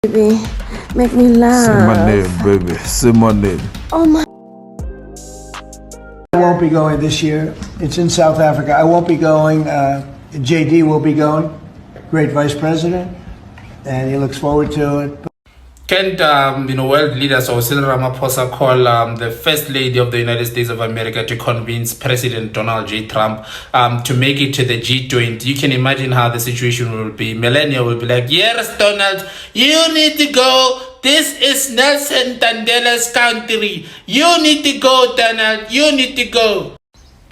Baby, make me laugh. Say my name, baby. Say my name. Oh my. I won't be going this year. It's in South Africa. I won't be going. JD will be going. Great vice president, and he looks forward to it. Can't world leaders or Cyril Ramaphosa call the First Lady of the United States of America to convince President Donald J. Trump to make it to the G20? You can imagine how the situation will be. Melania will be like, yes, Donald, you need to go. This is Nelson Mandela's country. You need to go, Donald. You need to go.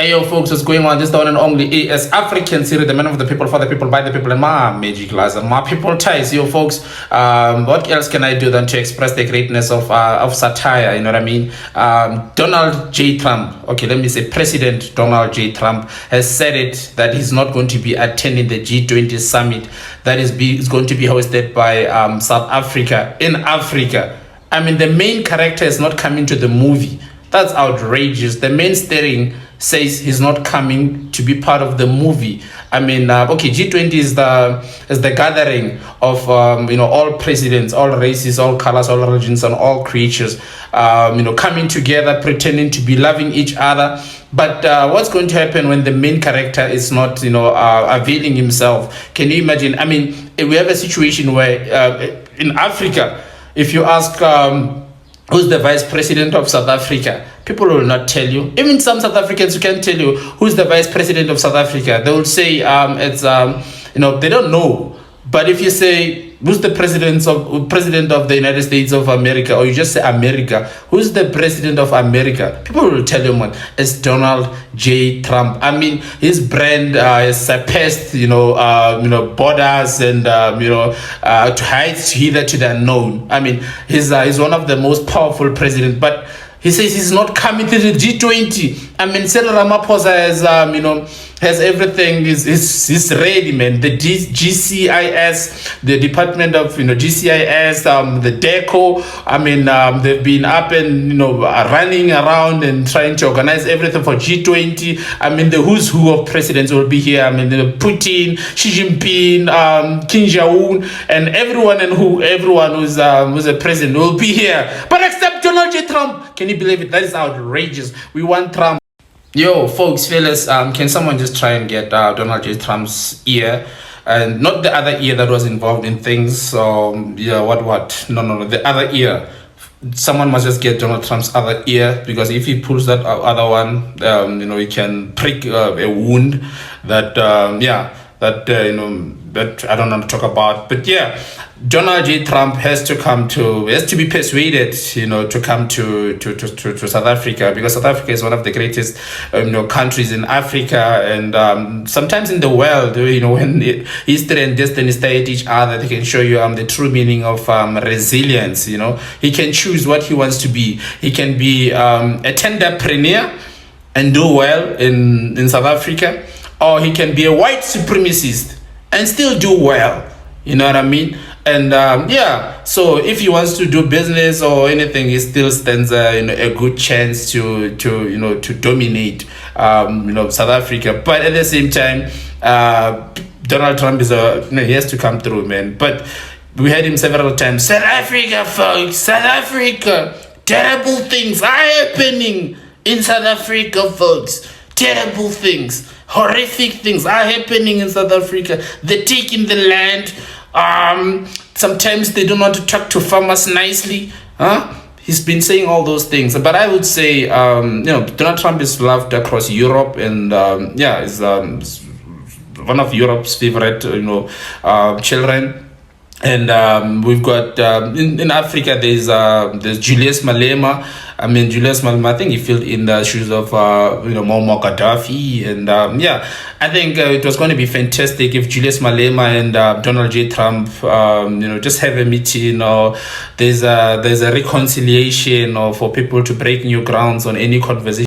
Hey yo folks, what's going on? This is the one and only AS African Siri, the man of the people, for the people, by the people, and my magic lies and my people ties. Yo folks, what else can I do than to express the greatness of satire? You know what I mean? Donald J. Trump, okay, let me say President Donald J. Trump has said it that he's not going to be attending the G20 summit that is going to be hosted by South Africa in Africa. I mean, the main character is not coming to the movie. That's outrageous. The main steering says he's not coming to be part of the movie. I mean, okay, G20 is the gathering of all presidents, all races, all colors, all religions, and all creatures, coming together, pretending to be loving each other. But what's going to happen when the main character is not, availing himself? Can you imagine? I mean, we have a situation where in Africa, if you ask who's the vice president of South Africa, people will not tell you. Even some South Africans who can tell you who's the vice president of South Africa, they will say it's they don't know. But if you say who's the president of the United States of America, or you just say America, who's the president of America, people will tell you, man, it's Donald J. Trump. I mean, his brand has surpassed borders and to heights hither to the unknown. I mean, he's one of the most powerful presidents, but he says he's not coming to the G20. I mean, Cyril Ramaphosa has everything. He's ready, man. The GCIS, the Department of GCIS, the DECO. I mean, they've been up and running around and trying to organize everything for G20. I mean, the who's who of presidents will be here. I mean, Putin, Xi Jinping, Kim Jong-un, and everyone who's a president will be here. But except Donald J. Trump. Can you believe it? That is outrageous. We want Trump. Yo, folks, fellas, can someone just try and get Donald J. Trump's ear? And not the other ear that was involved in things. No, the other ear. Someone must just get Donald Trump's other ear, because if he pulls that other one, he can prick a wound that, that I don't know to talk about. But yeah, Donald J. Trump has to be persuaded, to come to South Africa, because South Africa is one of the greatest, countries in Africa and sometimes in the world. When history and destiny stare at each other, they can show you the true meaning of resilience. He can choose what he wants to be. He can be a tenderpreneur and do well in South Africa, or he can be a white supremacist and still do well. You know what I mean? And so if he wants to do business or anything, he still stands a good chance to dominate South Africa. But at the same time, Donald Trump he has to come through, man. But we heard him several times. South Africa, folks, South Africa. Terrible things are happening in South Africa, folks. Terrible things, horrific things are happening in South Africa. They're taking the land. Sometimes they don't want to talk to farmers nicely. He's been saying all those things. But I would say, Donald Trump is loved across Europe, and is one of Europe's favorite, children. And we've got in Africa, there's Julius Malema. I mean, Julius Malema, I think he filled in the shoes of Muammar Gaddafi, and I think it was going to be fantastic if Julius Malema and Donald J. Trump, just have a meeting, or there's a reconciliation, or for people to break new grounds on any conversation.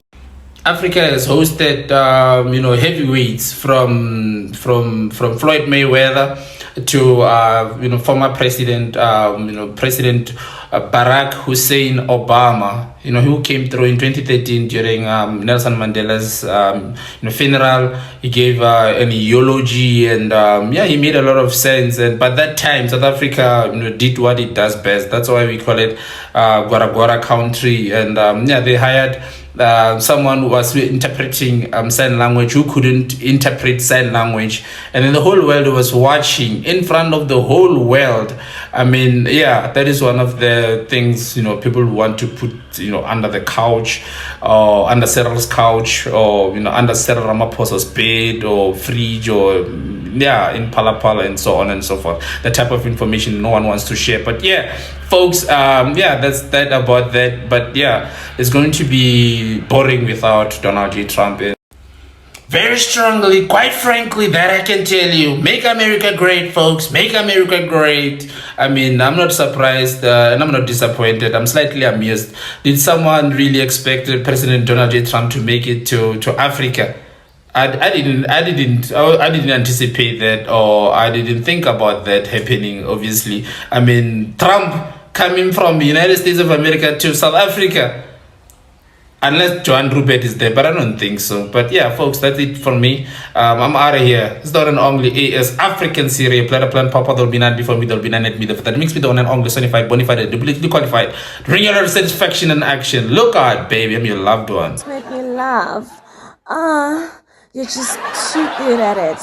Africa has hosted heavyweights from Floyd Mayweather to former President Barack Hussein Obama. who came through in 2013 during Nelson Mandela's funeral. He gave an eulogy, and he made a lot of sense. And by that time, South Africa did what it does best. That's why we call it Gwara Gwara country. And they hired someone who was interpreting sign language, who couldn't interpret sign language, and then the whole world was watching in front of the whole world. I mean, that is one of the things people want to put under the couch, or under Cyril's couch, or under Cyril Ramaphosa's bed or fridge, or in Palapala, and so on and so forth. The type of information no one wants to share. But folks, that's that about that. But it's going to be boring without Donald J. Trump. Very strongly, quite frankly, that I can tell you. Make America great, folks. Make America great. I mean, I'm not surprised and I'm not disappointed. I'm slightly amused. Did someone really expect President Donald J. Trump to make it to Africa? I didn't anticipate that, or I didn't think about that happening, obviously. I mean, Trump coming from the United States of America to South Africa. Unless Joan Rupert is there, but I don't think so. But folks, that's it from me. I'm out of here. It's not an only AS African Siri, player plan papa, there'll be none before me, there'll be none at me. That makes me the one and only certified, bonafide, and duplicately qualified. Bring your satisfaction and action. Look out, baby, I'm your loved ones. Make me laugh. You're just too good at it.